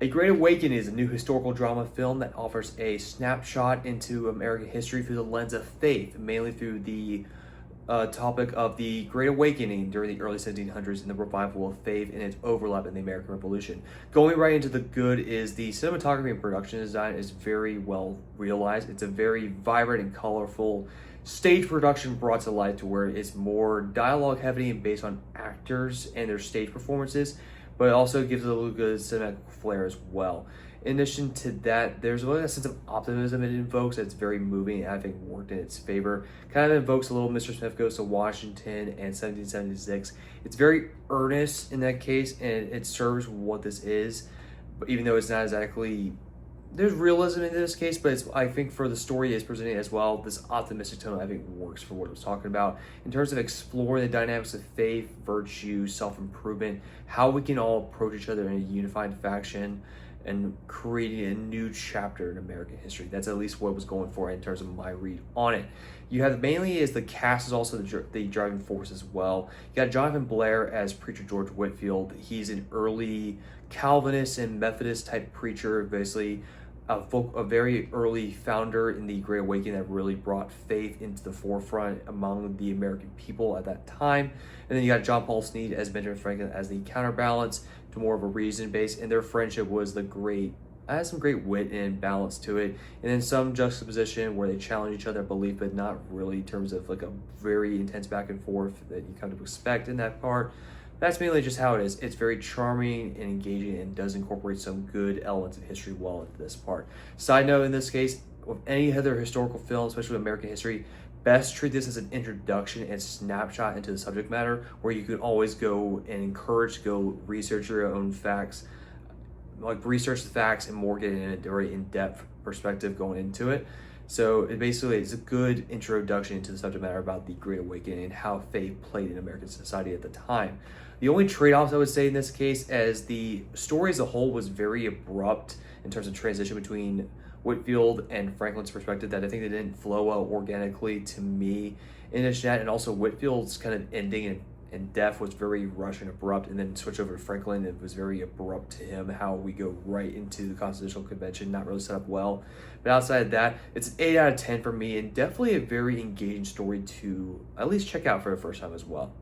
A Great Awakening is a new historical drama film that offers a snapshot into American history through the lens of faith, mainly through the topic of the Great Awakening during the early 1700s and the revival of faith and its overlap in the American Revolution. Going right into the good is the cinematography and production design is very well realized. It's a very vibrant and colorful stage production brought to life to where it's more dialogue heavy and based on actors and their stage performances, but it also gives it a little good cinematic flair as well. In addition to that, there's really a sense of optimism it invokes that's very moving and I think worked in its favor. Kind of invokes a little Mr. Smith Goes to Washington and 1776. It's very earnest in that case and it serves what this is, but even though it's not exactly, there's realism in this case, but I think for the story it's presenting as well, this optimistic tone I think works for what it was talking about in terms of exploring the dynamics of faith, virtue, self-improvement, how we can all approach each other in a unified faction and creating a new chapter in American history. That's at least what it was going for in terms of my read on it. You have mainly as the cast is also the driving force as well. You got Jonathan Blair as preacher George Whitefield. He's an early Calvinist and Methodist type preacher, basically a very early founder in the Great Awakening that really brought faith into the forefront among the American people at that time. And then you got John Paul Sneed as Benjamin Franklin as the counterbalance to more of a reason base, and their friendship was has some great wit and balance to it, and then some juxtaposition where they challenge each other belief, but not really in terms of like a very intense back and forth that you kind of expect in that part. That's mainly just how it is. It's very charming and engaging and does incorporate some good elements of history well into this part. Side note, in this case, with any other historical film, especially with American history, best treat this as an introduction and snapshot into the subject matter where you can always go and encourage to go research your own facts, like research the facts and more get in a very in-depth perspective going into it. So it basically is a good introduction into the subject matter about the Great Awakening and how faith played in American society at the time. The only trade-offs I would say in this case, as the story as a whole was very abrupt in terms of transition between Whitefield and Franklin's perspective, that I think they didn't flow out organically to me in this chat, and also Whitefield's kind of ending and death was very rushed and abrupt, and then switch over to Franklin, it was very abrupt to him, how we go right into the Constitutional Convention, not really set up well. But outside of that, it's an 8 out of 10 for me, and definitely a very engaging story to at least check out for the first time as well.